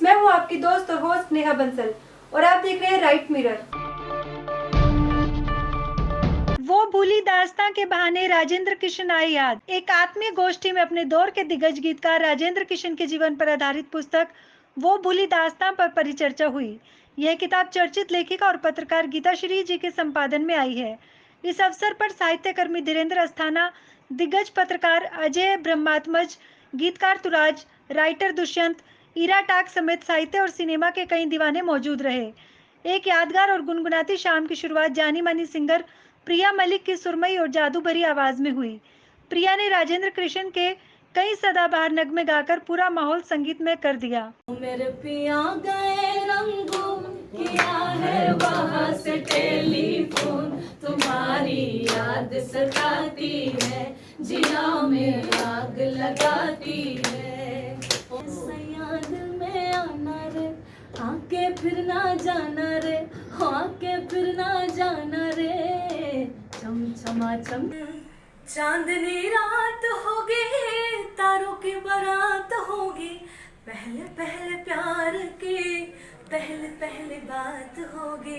मैं हूँ आपकी दोस्त और होस्ट नेहा बंसल और आप देख रहे हैं राइट मिरर। वो भूली दास्तां के बहाने राजेंद्र किशन आए याद। एक आत्मीय गोष्ठी में अपने दौर के दिग्गज गीतकार राजेंद्र किशन के जीवन पर आधारित पुस्तक वो भूली दास्तां पर परिचर्चा हुई। यह किताब चर्चित लेखिका और पत्रकार गीता श्री जी के संपादन में आई है। इस अवसर पर साहित्यकर्मी धीरेन्द्र अस्थाना, दिग्गज पत्रकार अजय ब्रह्मात्मज, गीतकार तुराज, राइटर दुष्यंत, ईरा टाक समेत साहित्य और सिनेमा के कई दीवाने मौजूद रहे। एक यादगार और गुनगुनाती शाम की शुरुआत जानी मानी सिंगर प्रिया मलिक की सुरमई और जादू भरी आवाज में हुई। प्रिया ने राजेंद्र कृष्ण के कई सदाबहार नगमे गाकर पूरा माहौल संगीतमय कर दिया। मेरे पिया गए रंगों किया है वहाँ से टेलीफोन, तुम्हारी याद सताती है, जिया में आग लगाती है। सयाद में आना रे, आके फिर ना जाना रे, आके फिर ना जाना रे। चम चमा चम चांदनी रात होगी, तारों की बारात होगी, पहले पहले प्यार की पहले पहले बात होगी,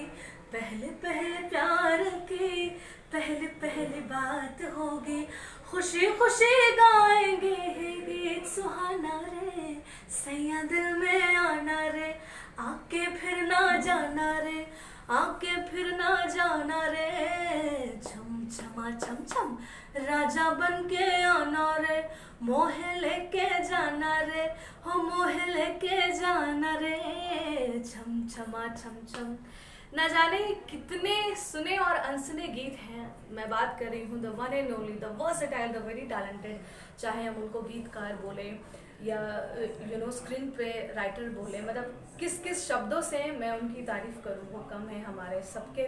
पहले पहले प्यार की पहले पहले बात होगी। खुशी खुशी गाएंगे गीत सुहाना रे, सैया दिल में आना रे, आके फिर ना जाना रे, आके फिर ना जाना रे। छम छमा छम छम राजा बन के आना रे, मोहे लेके जाना रे, हो मोहे लेके जाना रे। छम छमा छम छम। न जाने कितने सुने और अनसुने गीत हैं। मैं बात कर रही हूँ the one and only, the versatile, the very talented. चाहे हम उनको गीतकार बोले या स्क्रीन पे राइटर बोले, मतलब किस किस शब्दों से मैं उनकी तारीफ करूँ वो कम है। हमारे सबके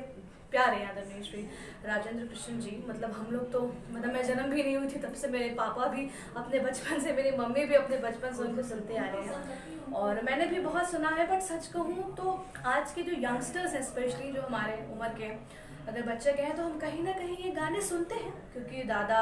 प्यारे आदरणीय श्री राजेंद्र कृष्ण जी, मतलब हम लोग तो, मतलब मैं जन्म भी नहीं हुई थी तब से मेरे पापा भी अपने बचपन से, मेरी मम्मी भी अपने बचपन से उनको सुनते आ रहे हैं और मैंने भी बहुत सुना है। बट सच कहूँ तो आज के जो यंगस्टर्स हैं, स्पेशली जो हमारे उम्र के अगर बच्चे कहें तो हम कहीं ना कहीं ये गाने सुनते हैं क्योंकि दादा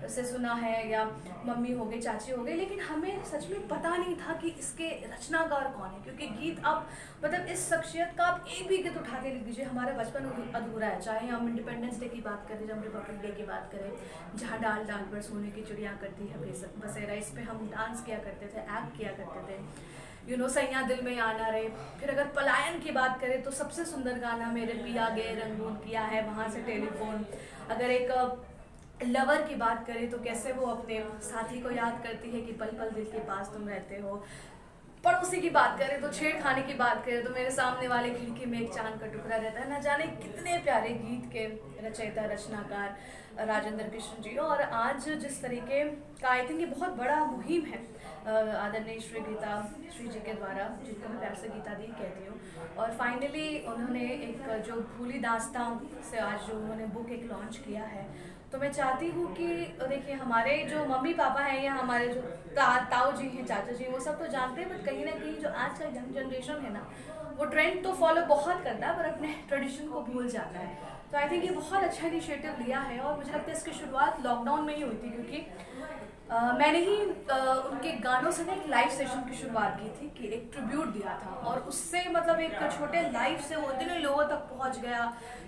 से सुना है या मम्मी हो गई, चाची हो गई, लेकिन हमें सच में पता नहीं था कि इसके रचनाकार कौन है। क्योंकि गीत आप, मतलब इस शख्सियत का आप एक भी गीत उठा के लिख दीजिए, हमारा बचपन अधूरा है। चाहे हम इंडिपेंडेंस डे की बात करें, जब रिपब्लिक डे की बात करें, जहाँ डाल डाल पर सोने की चिड़िया करती है बसेरा, इस पर हम डांस किया करते थे, एक्ट किया करते थे। सैया दिल में आना रे। फिर अगर पलायन की बात करें तो सबसे सुंदर गाना मेरे पिया गए रंगून किया है वहाँ से टेलीफोन। अगर एक लवर की बात करें तो कैसे वो अपने साथी को याद करती है कि पल पल दिल के पास तुम रहते हो। पड़ोसी की बात करें तो छेड़खानी की बात करें तो मेरे सामने वाले खिड़की में एक चांद का टुकड़ा रहता है। न जाने कितने प्यारे गीत के रचयिता रचनाकार राजेंद्र कृष्ण जी। और आज जिस तरीके का आई थिंक ये बहुत बड़ा मुहिम है आदरणीय श्री गीता श्री जी के द्वारा, जिनको मैं प्यार से गीता दी कहती हूँ, और फाइनली उन्होंने एक जो भूली दास्तां से आज जो उन्होंने बुक एक लॉन्च किया है, तो मैं चाहती हूँ कि देखिए हमारे जो मम्मी पापा हैं या हमारे जो ताऊ जी हैं, चाचा जी, वो सब तो जानते हैं, बट कहीं ना कहीं जो आज का यंग जनरेशन है ना, वो ट्रेंड तो फॉलो बहुत करता है पर अपने ट्रेडिशन को भूल जाता है। तो आई थिंक ये बहुत अच्छा इनिशिएटिव लिया है और मुझे लगता है इसकी शुरुआत लॉकडाउन में ही हुई थी क्योंकि मैंने ही उनके गानों से ना एक लाइव सेशन की शुरुआत की थी कि एक ट्रिब्यूट दिया था और उससे मतलब एक छोटे लाइव से वो इतने लोगों तक पहुंच गया।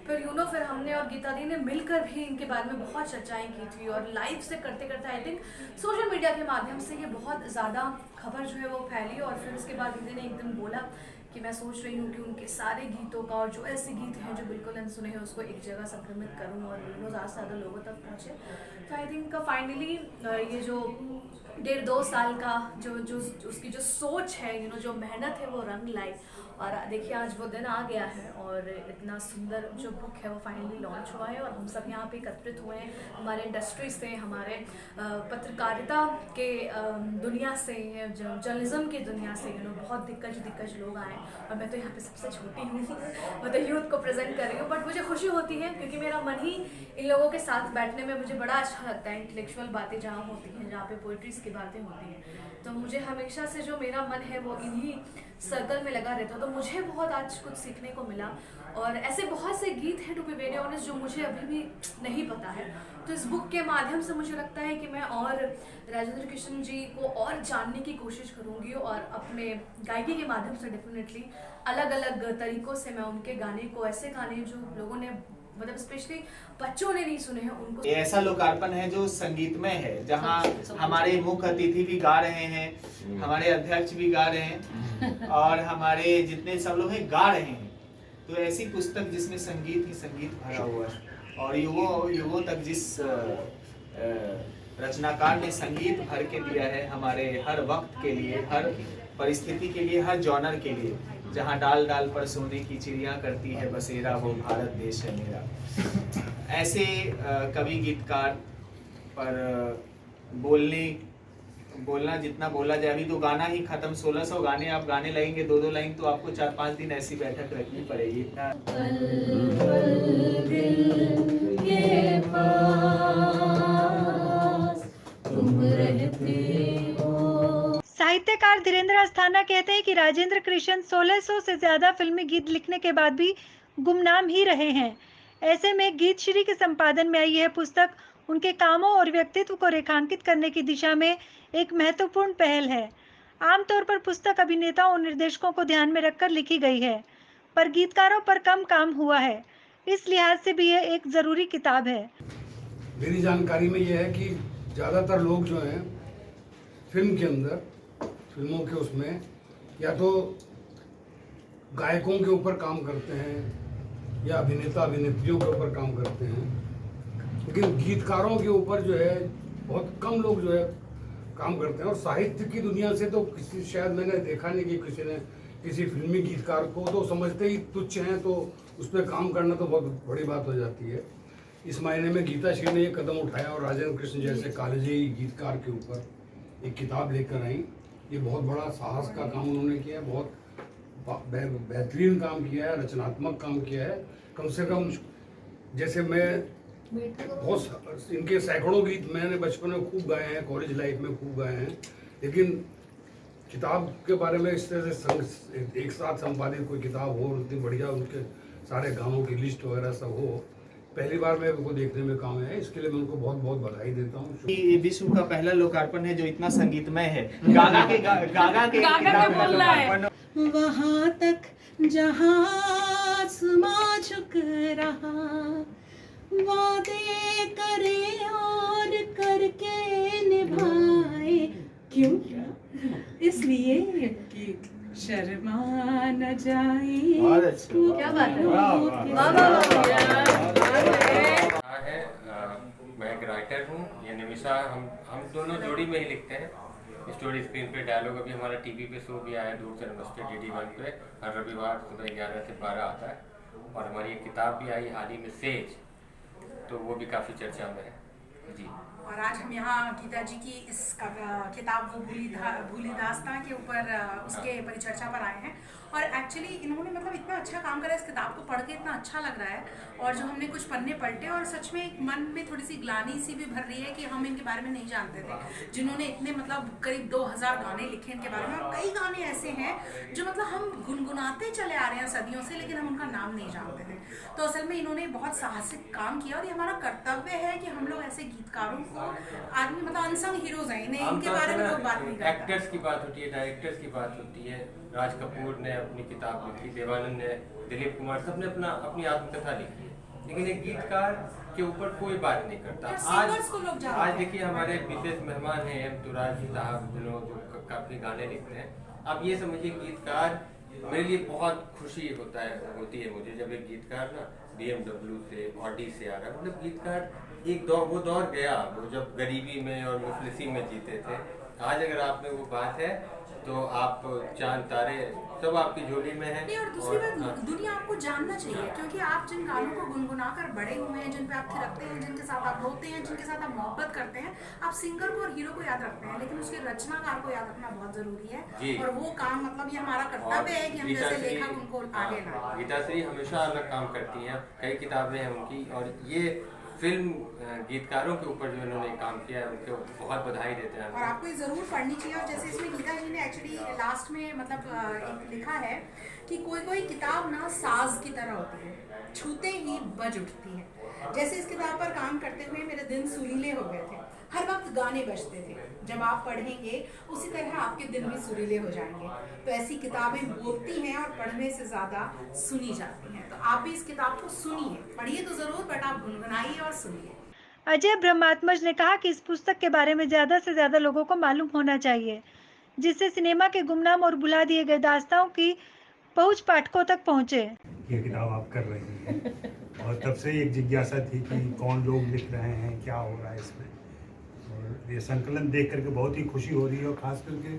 फिर फिर हमने और गीता दी ने मिलकर भी इनके बारे में बहुत चर्चाएं की थी और लाइव से करते करते आई थिंक सोशल मीडिया के माध्यम से ये बहुत ज़्यादा खबर जो है वो फैली। और फिर उसके बाद दीदी ने एक दिन बोला कि मैं सोच रही हूँ कि उनके सारे गीतों का और जो ऐसे गीत हैं जो बिल्कुल अनसुने हैं उसको एक जगह संक्रमित करूँ और ज़्यादा से ज़्यादा लोगों तक पहुँचे। तो आई थिंक फाइनली ये जो 1.5-2 साल का जो जो उसकी जो सोच है, जो मेहनत है वो रंग लाई। और देखिए आज वो दिन आ गया है और इतना सुंदर जो बुक है वो फाइनली लॉन्च हुआ है और हम सब यहाँ पे एकत्रित हुए हैं, हमारे इंडस्ट्री से, हमारे पत्रकारिता के दुनिया से, जर्नलिज्म की दुनिया से बहुत दिग्गज लोग आए और मैं तो यहाँ पे सबसे छोटी हूँ मतलब यूथ को प्रेजेंट कर रही हूँ। बट मुझे खुशी होती है क्योंकि मेरा मन ही इन लोगों के साथ बैठने में मुझे बड़ा अच्छा लगता है। इंटेलेक्चुअल बातें जहाँ होती हैं, जहाँ पे पोइट्रीज की बातें होती हैं, तो मुझे हमेशा से जो मेरा मन है वो इन्हीं सर्कल में लगा रहता। तो मुझे बहुत आज कुछ सीखने को मिला और ऐसे बहुत से गीत हैं टू बी वेरी ऑनेस्ट जो मुझे अभी भी नहीं पता है तो इस बुक के माध्यम से मुझे लगता है कि मैं और राजेंद्र कृष्ण जी को और जानने की कोशिश करूंगी और अपने गायकी के माध्यम से डेफिनेटली अलग अलग तरीकों से मैं उनके गाने को, ऐसे गाने जो लोगों ने मतलब स्पेशली बच्चों ने नहीं सुने हैं उनको। ये ऐसा लोकार्पण है जो संगीतमय है, जहाँ हमारे मुख्य अतिथि भी गा रहे हैं, हमारे अध्यक्ष भी गा रहे हैं और हमारे जितने सब लोग हैं गा रहे हैं। तो ऐसी पुस्तक जिसमें संगीत ही संगीत भरा हुआ है और युगों तक जिस रचनाकार ने संगीत भर के दिया है हमारे हर वक्त के लिए, हर परिस्थिति के लिए, हर जॉनर के लिए। जहाँ डाल डाल पर सोने की चिड़ियाँ करती है बसेरा, वो भारत देश है मेरा। ऐसे कवि गीतकार पर बोलना जितना बोला जाए, अभी तो गाना ही खत्म, 1600 गाने आप गाने लगेंगे 2-2 लाइन, तो आपको 4-5 दिन ऐसी बैठक रखनी पड़ेगी। साहित्यकार धीरेन्द्र अस्थाना कहते हैं कि राजेंद्र कृष्ण 1600 से ज्यादा फिल्मी गीत लिखने के बाद भी गुमनाम ही रहे हैं। ऐसे में गीत श्री के संपादन में आई यह पुस्तक उनके कामों और व्यक्तित्व को रेखांकित करने की दिशा में एक महत्वपूर्ण पहल है। आमतौर पर पुस्तक अभिनेताओं और निर्देशकों को ध्यान में रखकर लिखी गई है, पर गीतकारों पर कम काम हुआ है। इस लिहाज से भी यह एक जरूरी किताब है। मेरी जानकारी में यह है कि ज़्यादातर लोग जो हैं फिल्म के अंदर, फिल्मों के उसमें या तो गायकों के ऊपर काम करते हैं या अभिनेता अभिनेत्रियों के ऊपर काम करते हैं, लेकिन गीतकारों के ऊपर जो है बहुत कम लोग जो है काम करते हैं। और साहित्य की दुनिया से तो किसी, शायद मैंने देखा नहीं कि किसी ने किसी फिल्मी गीतकार को तो समझते ही तुच्छ हैं, तो उस पर काम करना तो बहुत बड़ी बात हो जाती है। इस मायने में गीताश्री ने ये कदम उठाया और राजेंद्र कृष्ण जैसे कॉलेजी गीतकार के ऊपर एक किताब लेकर आई। ये बहुत बड़ा साहस का काम उन्होंने किया है, बहुत बेहतरीन काम किया है, रचनात्मक काम किया है। कम से कम जैसे मैं बहुत इनके सैकड़ों गीत मैंने बचपन में खूब गाए हैं, कॉलेज लाइफ में खूब गाए हैं, लेकिन किताब के बारे में इस तरह से एक साथ संपादित कोई किताब हो, उतनी बढ़िया उनके सारे गानों की लिस्ट वगैरह सब हो, पहली बार मैं उनको देखने में काम है। इसके लिए मैं उनको बहुत बहुत बधाई देता हूँ। ये विश्व का पहला लोकार्पण है जो इतना संगीतमय है। गागा के बोलना है। वहाँ तक जहाँ आसमां झुक रहा, वादे करे और करके निभाए। क्यों? इसलिए कि शर्मा न जाए। क्या बात है, है। मैं एक राइटर हूँ, ये निमिषा। हम दोनों जोड़ी में ही लिखते हैं। स्टोरी स्क्रीन पे डायलॉग अभी हमारा टीवी पे शो भी आया है, दूरदर्शन पे DD1 पे हर रविवार सुबह 11 से 12 आता है। और हमारी एक किताब भी आई हाल ही में, सेज, तो वो भी काफ़ी चर्चा में है जी। और आज हम यहाँ गीता जी की इस किताब वो भूली दास्तां के ऊपर उसके परिचर्चा पर आए हैं। और एक्चुअली इन्होंने मतलब इतना अच्छा काम करा, इस किताब को पढ़ के इतना अच्छा लग रहा है। और जो हमने कुछ पन्ने पलटे और सच में एक मन में थोड़ी सी ग्लानि सी भी भर रही है कि हम इनके बारे में नहीं जानते थे, जिन्होंने इतने मतलब करीब 2000 गाने लिखे इनके बारे में। और कई गाने ऐसे हैं जो मतलब हम गुनगुनाते चले आ रहे हैं सदियों से, लेकिन हम उनका नाम नहीं जानते थे। तो असल में इन्होंने बहुत साहसिक काम किया और ये हमारा कर्तव्य है कि हम लोग ऐसे गीतकारों को, आदमी मतलब अनसंग हीरोज हैं, इन्हें इनके बारे में लोग बात नहीं करते। एक्टर्स की बात होती है, डायरेक्टर्स की बात होती है। राज कपूर ने अपनी किताब लिखी, देवानंद ने, दिलीप कुमार, सब ने अपनी आत्मकथा लिखी है, लेकिन एक गीतकार के ऊपर कोई बात नहीं करता। आज देखिए हमारे विशेष मेहमान हैं M. तुराज साहब, जो काफी गाने लिखते हैं। आप ये समझिए गीतकार, मेरे लिए बहुत खुशी होती है मुझे जब एक गीतकार ना BMW से, ऑडी से आ रहा है। मतलब गीतकार एक वो दौर गया, वो जब गरीबी में और मुफलिसी में जीते थे। आज अगर आप में वो बात है तो आप चांद तारे सब आपकी झोली में है। नहीं, और दूसरी बात, दुनिया आपको जानना चाहिए, क्योंकि आप जिन गानों को गुनगुना कर बड़े हुए हैं, जिन पे आप थिरकते हैं, जिनके साथ आप रोते हैं, जिनके साथ आप मोहब्बत करते हैं, आप सिंगर को और हीरो को याद रखते हैं, लेकिन उसके रचनाकार को याद रखना बहुत जरूरी है। और वो काम मतलब ये हमारा कर्तव्य है कि हम जैसे लेखक उनको आगे लाएं। गीताश्री हमेशा अलग काम करती हैं, कई किताबें हैं उनकी, और ये फिल्म गीतकारों के ऊपर जो इन्होंने काम किया है उनको बहुत बधाई देते हैं। और आपको ये जरूर पढ़नी चाहिए। और जैसे इसमें गीता जी ने एक्चुअली लास्ट में मतलब एक लिखा है कि कोई कोई किताब ना साज की तरह होती है, छूते ही बज उठती है। जैसे इस किताब पर काम करते हुए मेरे दिन सुरीले हो गए थे, हर वक्त गाने बजते थे। जब आप पढ़ेंगे उसी तरह आपके दिन भी सुरीले हो जाएंगे। तो ऐसी किताबें बोलती हैं और पढ़ने से ज़्यादा सुनी जाती हैं। तो आप भी इस किताब को सुनिए, पढ़िए तो ज़रूर, बट आप गुनगुनाइए और सुनिए। अजय ब्रह्मात्मज ने कहा कि इस पुस्तक के बारे में ज्यादा से ज्यादा लोगों को मालूम होना चाहिए, जिससे सिनेमा के गुमनाम और भुला दिए गए दास्तानों की पहुंच पाठकों तक पहुंचे। ये किताब आप कर रही हैं और तब से एक जिज्ञासा थी कि कौन लोग लिख रहे हैं, क्या हो रहा है इसमें, और ये संकलन देख करके बहुत ही खुशी हो रही है। और ख़ास करके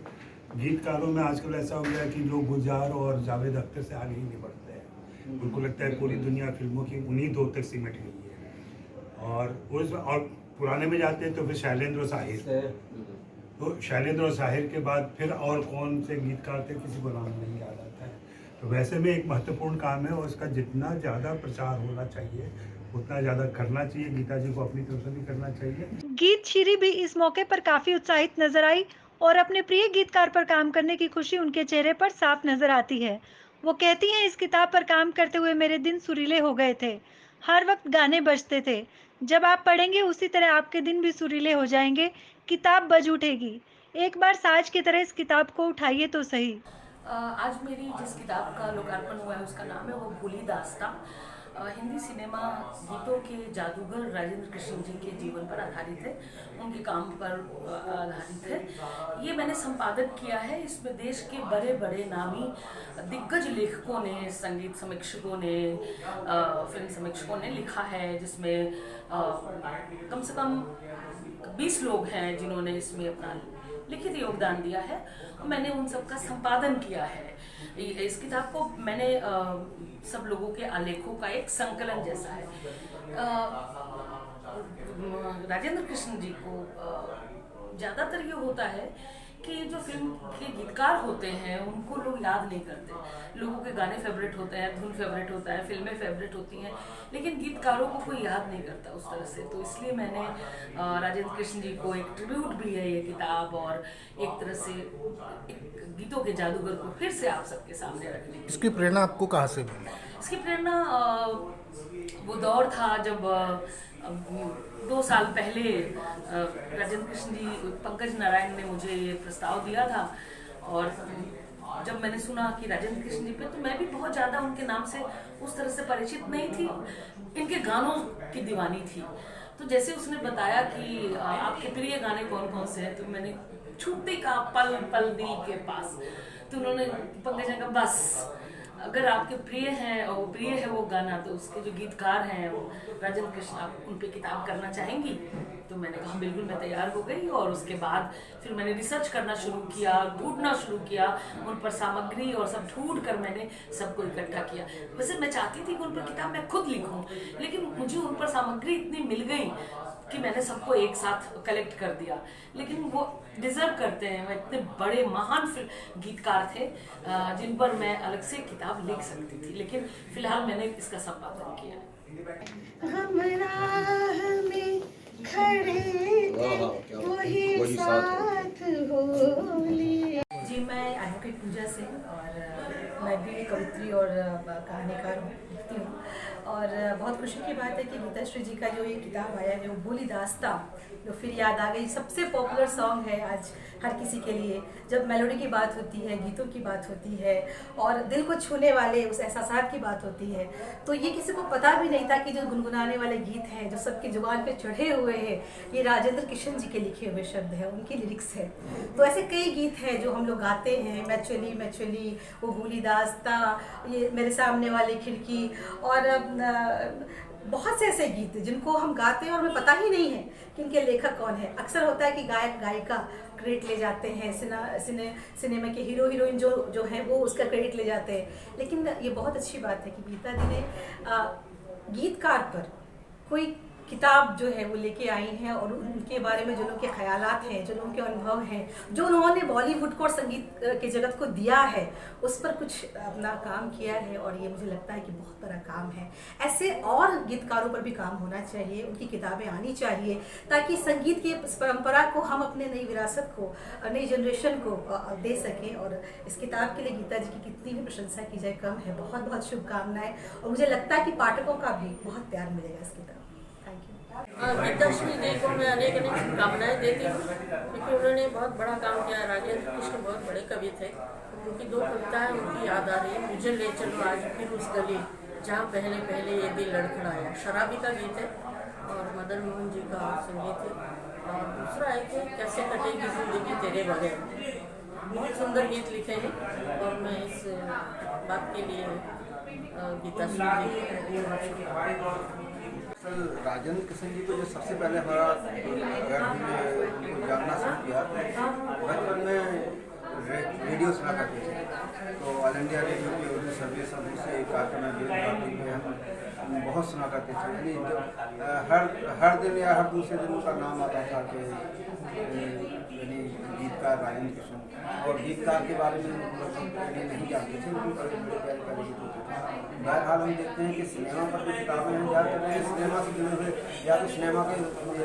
गीतकारों में आजकल ऐसा हो गया है कि लोग गुलजार और जावेद अख्तर से आगे ही नहीं बढ़ते हैं। उनको लगता है पूरी दुनिया फिल्मों की उन्हीं दो तक सिमट गई है। और पुराने में जाते हैं तो फिर शैलेंद्र और साहिर, तो शैलेंद्र और साहिर के बाद फिर और कौन से गीतकार थे, किसी को नाम नहीं याद आता है। तो वैसे में एक महत्वपूर्ण काम है और इसका जितना ज़्यादा प्रचार होना चाहिए उतना ज़्यादा करना चाहिए। गीता जी को अपनी तरफ से भी करना चाहिए। गीत श्री भी इस मौके पर काफी उत्साहित नजर आई और अपने प्रिय गीतकार पर काम करने की खुशी उनके चेहरे पर साफ नजर आती है। वो कहती हैं, इस किताब पर काम करते हुए मेरे दिन सुरीले हो गए थे, हर वक्त गाने बजते थे। जब आप पढ़ेंगे उसी तरह आपके दिन भी सुरीले हो जाएंगे, किताब बज उठेगी। एक बार साज की तरह इस किताब को उठाइए तो सही। आज मेरी जिस किताब का लोकार्पण हुआ है उसका नाम है वो भूली दास्तां। हिंदी सिनेमा गीतों के जादूगर राजेंद्र कृष्ण जी के जीवन पर आधारित है, उनके काम पर आधारित है। ये मैंने संपादक किया है। इसमें देश के बड़े बड़े नामी दिग्गज लेखकों ने, संगीत समीक्षकों ने, फिल्म समीक्षकों ने लिखा है, जिसमें कम से कम 20 लोग हैं जिन्होंने इसमें अपना लिखित योगदान दिया है। मैंने उन सब का संपादन किया है। इस किताब को मैंने सब लोगों के आलेखों का एक संकलन जैसा है। राजेंद्र कृष्ण जी को ज़्यादातर ये होता है कि जो फिल्म के गीतकार होते हैं उनको लोग याद नहीं करते। लोगों के गाने फेवरेट होते हैं, धुन फेवरेट होता है, फिल्में फेवरेट होती हैं, लेकिन गीतकारों को कोई याद नहीं करता उस तरह से। तो इसलिए मैंने राजेंद्र कृष्ण जी को एक ट्रिब्यूट भी है ये किताब, और एक तरह से एक गीतों के जादूगर को फिर से आप सबके सामने रखने की। इसकी प्रेरणा आपको कहाँ से मिली? इसकी प्रेरणा वो दौर था जब 2 साल पहले राजेंद्र कृष्ण जी, पंकज नारायण ने मुझे ये प्रस्ताव दिया था। और जब मैंने सुना कि राजेंद्र कृष्ण जी पे, तो मैं भी बहुत ज़्यादा उनके नाम से उस तरह से परिचित नहीं थी, इनके गानों की दीवानी थी। तो जैसे उसने बताया कि आपके प्रिय गाने कौन कौन से हैं, तो मैंने छुट्टी का पल पल दिल के पास, तो उन्होंने, पंकज ने कहा बस अगर आपके प्रिय हैं और प्रिय है वो गाना, तो उसके जो गीतकार हैं वो राजेंद्र कृष्ण, आप उन पे किताब करना चाहेंगी? तो मैंने कहा बिल्कुल, मैं तैयार हो गई। और उसके बाद फिर मैंने रिसर्च करना शुरू किया, ढूंढना शुरू किया, उन पर सामग्री और सब ढूंढ कर मैंने सबको इकट्ठा किया। वैसे मैं चाहती थी कि उन पर किताब मैं खुद लिखूं, लेकिन मुझे उन पर सामग्री इतनी मिल गई कि मैंने सबको एक साथ कलेक्ट कर दिया। लेकिन वो डिजर्व करते हैं, वो इतने बड़े महान गीतकार थे जिन पर मैं अलग से किताब लिख सकती थी, लेकिन फिलहाल मैंने इसका संपादन किया है। हम राह में खड़े थे, वही साथ हो लिए। जी, मैं एडवोकेट पूजा सिंह, और मैं भी कवित्री और कहानीकार लिखती हूँ। और बहुत खुशी की बात है कि गीता श्री जी का जो ये किताब आया है, वो भूली दास्तां, जो फिर याद आ गई, सबसे पॉपुलर सॉन्ग है आज हर किसी के लिए। जब मेलोडी की बात होती है, गीतों की बात होती है, और दिल को छूने वाले उस एहसासात की बात होती है, तो ये किसी को पता भी नहीं था कि जो गुनगुनाने वाले गीत हैं, जो सबकी जुबान पे चढ़े हुए हैं, ये राजेंद्र कृष्ण जी के लिखे हुए शब्द हैं, उनकी लिरिक्स है। तो ऐसे कई गीत हैं जो हम लोग गाते हैं, मैं चली, वो भूली दास्तां, ये मेरे सामने वाली खिड़की, और बहुत से ऐसे गीत जिनको हम गाते हैं और हमें पता ही नहीं है कि इनके लेखक कौन है। अक्सर होता है कि गायक गायिका क्रेडिट ले जाते हैं, सिनेमा के हीरो हीरोइन जो हैं वो उसका क्रेडिट ले जाते हैं, लेकिन ये बहुत अच्छी बात है कि गीता जी ने गीतकार पर कोई किताब जो है वो लेके आई हैं, और उनके बारे में जो लोगों के ख्यालात हैं, जो लोगों के अनुभव हैं, जो उन्होंने बॉलीवुड को और संगीत के जगत को दिया है, उस पर कुछ अपना काम किया है। और ये मुझे लगता है कि बहुत बड़ा काम है। ऐसे और गीतकारों पर भी काम होना चाहिए, उनकी किताबें आनी चाहिए, ताकि संगीत की परंपरा को हम अपने नई विरासत को, नई जनरेशन को दे सकें। और इस किताब के लिए गीता जी की कितनी भी प्रशंसा की जाए कम है। बहुत बहुत शुभकामनाएं, और मुझे लगता है कि पाठकों का भी बहुत प्यार मिलेगा इस किताब। गीताश्री जी को मैं अनेक अनेक शुभकामनाएं देती हूँ, क्योंकि उन्होंने बहुत बड़ा काम किया। राजेंद्र कृष्ण बहुत बड़े कवि थे। उनकी 2 कविताएं उनकी याद आ रही है। मुझे ले चलो आज फिर उस गली जहाँ पहले पहले ये दिल लड़खड़ाया, शराबी का गीत है और मदन मोहन जी का संगीत है। और दूसरा है कि कैसे कटेगी जिंदगी तेरे बगैर। बहुत सुंदर गीत लिखे हैं और मैं इस बात के लिए गीताश्री जी राजेंद्र कृष्ण जी को जो सबसे पहले हमारा अगर हमने उनको जानना शुरू किया बचपन में रेडियो सुना करते थे, तो ऑल इंडिया रेडियो की उर्दू सर्विस और दूसरे कार्यक्रम में हम बहुत सुना करते थे। यानी जब हर दिन या हर दूसरे दिन उनका नाम आता था कि यानी गीतकार राजेंद्र कृष्ण, और गीतकार के बारे में नहीं जानते थे, उनके बड़े बड़े प्यारे प्यारे गीत होते थे। बहरहाल हम देखते हैं कि सिनेमा पर जो किताबें हैं ज़्यादातर सिनेमा से जुड़े हुए या तो सिनेमा के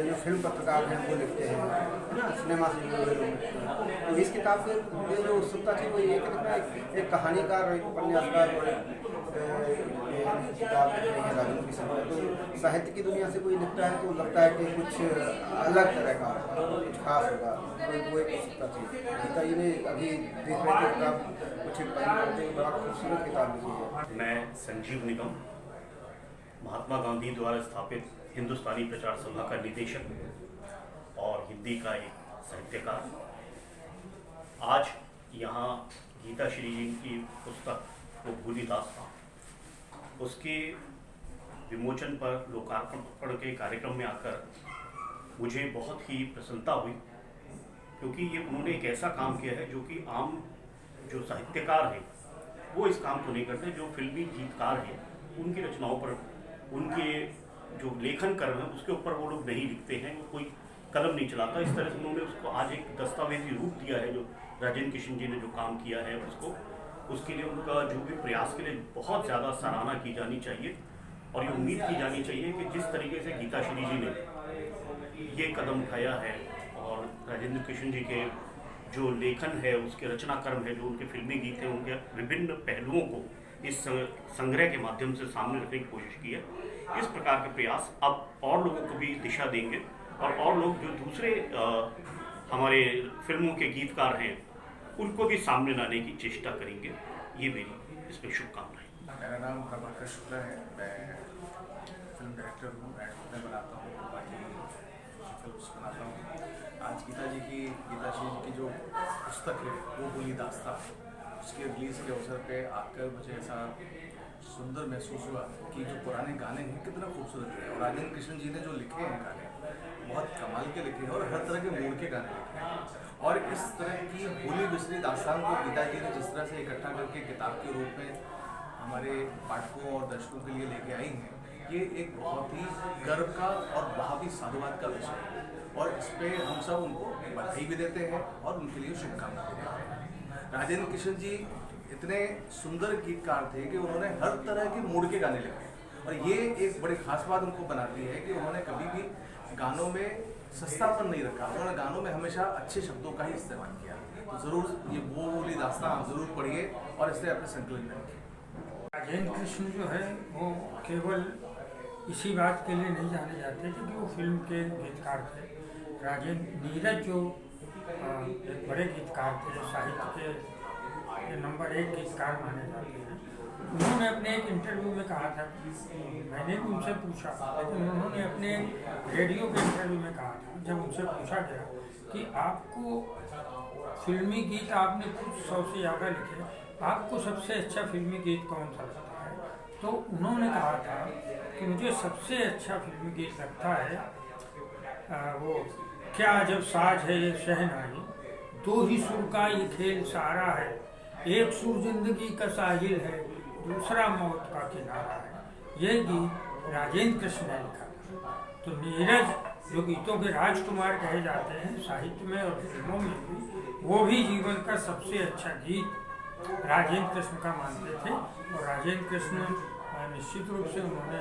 जो फिल्म पत्रकार हैं वो लिखते हैं, है ना, सिनेमा से जुड़े हुए लोग लिखते हैं। तो इस किताब के लिए जो उत्सुकता थी वो ये कि एक कहानीकार, एक उपन्यासकार और किताब लिख रही है राजेंद्र कृष्ण। तो साहित्य की दुनिया से कोई लिखता है तो लगता है कि कुछ अलग तरह का कुछ खास होगा, तो वो एक उत्सुकता थी। गीता जी ने अभी देख रहे थे किताब कुछ बड़ा खूबसूरत किताब लिखी है। मैं संजीव निगम, महात्मा गांधी द्वारा स्थापित हिंदुस्तानी प्रचार सभा का निदेशक और हिंदी का एक साहित्यकार, आज यहाँ गीताश्री जी की पुस्तक वो भूली दास्तां उसके विमोचन पर लोकार्पण के कार्यक्रम में आकर मुझे बहुत ही प्रसन्नता हुई, क्योंकि ये उन्होंने एक ऐसा काम किया है जो कि आम जो साहित्यकार हैं वो इस काम को नहीं करते। जो फिल्मी गीतकार हैं उनकी रचनाओं पर, उनके जो लेखन कर्म है उसके ऊपर वो लोग नहीं लिखते हैं, वो कोई कलम नहीं चलाता। इस तरह से उन्होंने उसको आज एक दस्तावेजी रूप दिया है। जो राजेंद्र कृष्ण जी ने जो काम किया है उसके लिए उनका जो भी प्रयास के लिए बहुत ज़्यादा सराहना की जानी चाहिए। और ये उम्मीद की जानी चाहिए कि जिस तरीके से गीताश्री जी ने ये कदम उठाया है और राजेंद्र कृष्ण जी के जो लेखन है, उसके रचना कर्म है, जो उनके फिल्मी गीत हैं, उनके विभिन्न पहलुओं को इस संग्रह के माध्यम से सामने रखने की कोशिश की है। इस प्रकार के प्रयास अब और लोगों को भी दिशा देंगे और लोग जो दूसरे हमारे फिल्मों के गीतकार हैं उनको भी सामने लाने की चेष्टा करेंगे। ये मेरी इसमें शुभकामनाएं। मेरा नाम प्रभाकर शुक्ला है, मैं फिल्म डायरेक्टर हूँ, मैं बनाता हूँ, बाकी फिल्म बनाता हूँ। आज गीताश्री जी की जो पुस्तक है वो भूली दास्तां, उसके रिलीज़ के अवसर पे आकर मुझे ऐसा सुंदर महसूस हुआ कि जो पुराने गाने हैं कितना खूबसूरत है। और राजेंद्र कृष्ण जी ने जो लिखे हैं गाने बहुत कमाल के लिखे हैं और हर तरह के मूड के गाने लिखे हैं। और इस तरह की भूली बिसरी दास्तान को गीता जी ने जिस तरह से इकट्ठा करके किताब के रूप में हमारे पाठकों और दर्शकों के लिए लेके आई हैं, ये एक बहुत ही गर्व का और बहुत ही साधुवाद का विषय है। और इस पर हम सब उनको बधाई भी देते हैं और उनके लिए शुभकामनाएं भी देते हैं। राजेंद्र कृष्ण जी इतने सुंदर गीतकार थे कि उन्होंने हर तरह के मूड के गाने लिखे और ये एक बड़ी खास बात उनको बनाती है कि उन्होंने कभी भी गानों में सस्तापन नहीं रखा। उन्होंने गानों में हमेशा अच्छे शब्दों का ही इस्तेमाल किया। तो ज़रूर ये वो भूली दास्तां ज़रूर पढ़िए और इससे अपने संकलन में रखिए। राजेंद्र कृष्ण जो है वो केवल इसी बात के लिए नहीं जाने जाते थे कि वो फिल्म के गीतकार थे। राजेंद्र नीरज जो एक बड़े गीतकार थे, जो साहित्य के नंबर 1 गीतकार माने जाते हैं, उन्होंने अपने एक इंटरव्यू में कहा था, मैंने भी उनसे पूछा, लेकिन उन्होंने अपने रेडियो के इंटरव्यू में कहा था, जब उनसे पूछा गया कि आपको फिल्मी गीत आपने खुद 100 से ज़्यादा लिखे, आपको सबसे अच्छा फिल्मी गीत कौन सा लगता है, तो उन्होंने कहा था कि मुझे सबसे अच्छा फिल्मी गीत लगता है वो क्या जब साज है ये शहनाई, 2 ही सुर का ये खेल सारा है, एक सुर जिंदगी का साहिल है, दूसरा मौत का किनारा है। ये गीत राजेंद्र कृष्ण ने लिखा था। तो नीरज जो गीतों के राजकुमार कहे जाते हैं साहित्य में और फिल्मों में भी, वो भी जीवन का सबसे अच्छा गीत राजेंद्र कृष्ण का मानते थे। और राजेंद्र कृष्ण निश्चित रूप से उन्होंने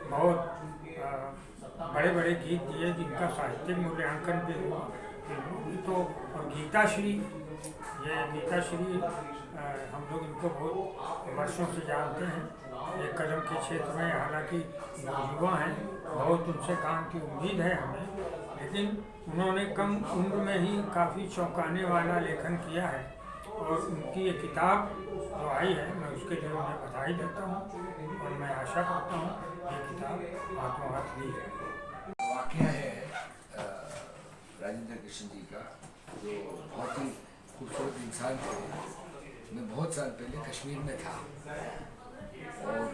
बहुत बड़े बड़े गीत दिए जिनका साहित्यिक मूल्यांकन भी हुआ। तो और गीताश्री ये गीताश्री हम लोग इनको बहुत वर्षों से जानते हैं। एक कदम के क्षेत्र में हालांकि युवा हैं, बहुत उनसे काम की उम्मीद है हमें, लेकिन उन्होंने कम उम्र में ही काफ़ी चौंकाने वाला लेखन किया है और उनकी ये किताब जो आई है मैं उसके लिए उन्हें बधाई देता हूँ और मैं आशा करता हूँ ये किताब हाथों हाथ ली है। वाक़या है राजेंद्र कृष्ण जी का, जो बहुत ही खूबसूरत इंसान थे। मैं बहुत साल पहले कश्मीर में था और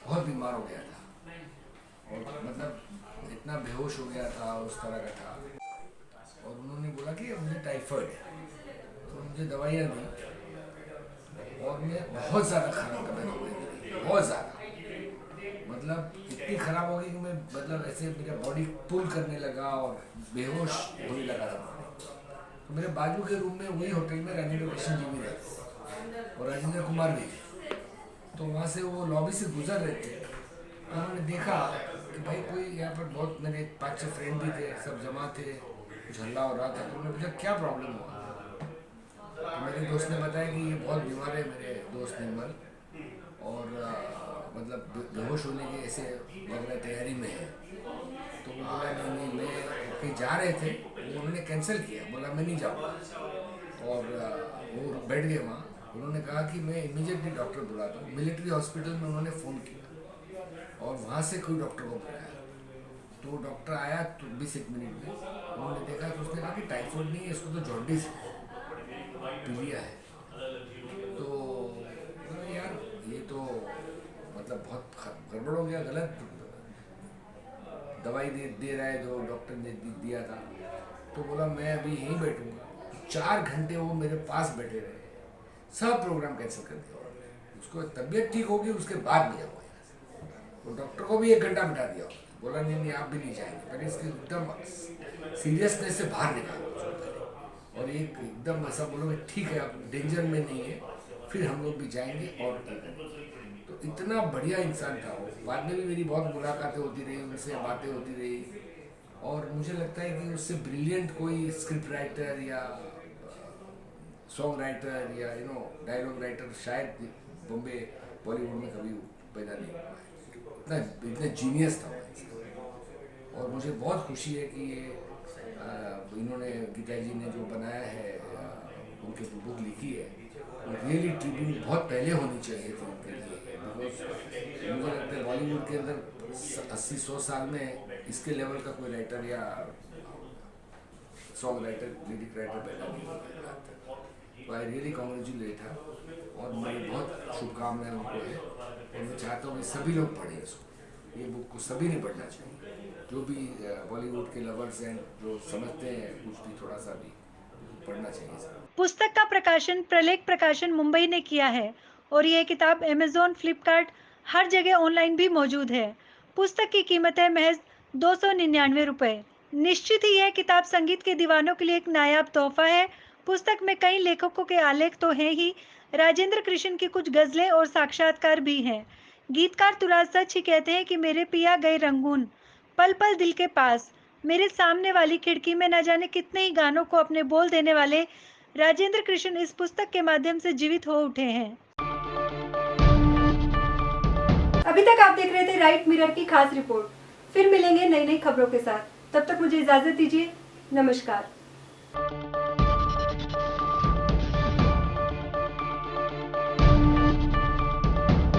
बहुत बीमार हो गया था और मतलब इतना बेहोश हो गया था, उस तरह का था। और उन्होंने बोला कि मुझे टाइफाइड है, तो मुझे दवाइयाँ दी और मैं बहुत ज़्यादा खाना करने लग गई, बहुत ज़्यादा, मतलब इतनी ख़राब हो गई कि मैं मतलब ऐसे मेरा बॉडी पुल करने लगा और बेहोश होने लगा था। तो मेरे बाजू के रूम में वही होटल में राजेंद्र कृष्ण जी भी रहते और राजेंद्र कुमार भी थे। तो वहाँ से वो लॉबी से गुजर रहे थे, तो उन्होंने देखा कि भाई कोई यहाँ पर बहुत मेरे 5-6 फ्रेंड भी थे, सब जमा थे, कुछ हल्ला हो रहा था। तो उन्होंने पूछा क्या प्रॉब्लम हुआ। तो मेरे दोस्त ने बताया कि ये बहुत बीमार है, मेरे दोस्त निर्मल, और मतलब बेहोश होने की ऐसे लग रहा तैयारी में है। तो वो बोला नहीं मैं कहीं जा रहे थे, उन्होंने कैंसिल किया, बोला मैं नहीं जाऊँगा। और वो बैठ गए वहाँ। उन्होंने कहा कि मैं इमीडिएटली डॉक्टर बुलाता हूँ। मिलिट्री हॉस्पिटल में उन्होंने फ़ोन किया और वहाँ से कोई डॉक्टर को बुलाया। तो डॉक्टर आया तो 20-1 मिनट में, उन्होंने देखा तो उसने कहा कि टाइफाइड नहीं है, इसको तो जॉन्डिस है, पीलिया है। तो यार ये तो मतलब बहुत गड़बड़ हो गया, गलत दवाई दे रहा है जो डॉक्टर ने दिया था। तो बोला मैं अभी यहीं बैठूंगा। 4 घंटे वो मेरे पास बैठे रहे, सब प्रोग्राम कैंसिल कर दिया। उसको तबीयत ठीक होगी उसके बाद नहीं जाऊँगा। वो डॉक्टर को भी 1 घंटा बिठा दिया, बोला नहीं आप भी नहीं जाएंगे, पहले इसकी एकदम सीरियसनेस से बाहर निकालो और एक एकदम ऐसा बोलोगे ठीक है आप डेंजर में नहीं है, फिर हम लोग भी जाएंगे। और तो इतना बढ़िया इंसान था वो। बाद में भी मेरी बहुत मुलाकातें होती रही, उनसे बातें होती रही और मुझे लगता है कि उससे ब्रिलियंट कोई स्क्रिप्ट राइटर या सॉन्ग राइटर या डायलॉग राइटर शायद बॉम्बे बॉलीवुड में कभी पैदा नहीं हुआ। इतना जीनियस था वो। और मुझे बहुत खुशी है कि ये इन्होंने गीता जी ने जो बनाया है, उनके बुक लिखी है, रियली ट्रिब्यूट बहुत पहले होनी चाहिए थी उनके लिए। बिकॉज मुझे लगता है बॉलीवुड के अंदर 80-100 साल में इसके लेवल का कोई राइटर या सॉन्ग राइटर, लिरिक राइटर पैदा नहीं हुआ। तो आई रियली कॉन्ग्रेचुलेट था और मेरी बहुत शुभकामनाएं उनको है और मैं चाहता हूँ कि सभी लोग पढ़ें इसको। ये बुक को सभी ने पढ़ना चाहिए, जो भी बॉलीवुड के लवर्स हैं, जो समझते हैं कुछ भी, थोड़ा सा भी पढ़ना चाहिए। पुस्तक का प्रकाशन प्रलेख प्रकाशन मुंबई ने किया है और यह किताब अमेज़न, फ्लिपकार्ट हर जगह ऑनलाइन भी मौजूद है। पुस्तक की कीमत है महज 299 रुपये। निश्चित ही यह किताब संगीत के दीवानों के लिए एक नायाब तोहफा है। पुस्तक में कई लेखकों के आलेख तो हैं ही, राजेंद्र कृष्ण की कुछ गजलें और साक्षात्कार भी हैं। गीतकार तुराज सच ही कहते हैं कि मेरे पिया गए रंगून, पल पल दिल के पास, मेरे सामने वाली खिड़की में न जाने कितने ही गानों को अपने बोल देने वाले राजेंद्र कृष्ण इस पुस्तक के माध्यम से जीवित हो उठे हैं। अभी तक आप देख रहे थे राइट मिरर की खास रिपोर्ट। फिर मिलेंगे नई नई खबरों के साथ, तब तक मुझे इजाजत दीजिए। नमस्कार।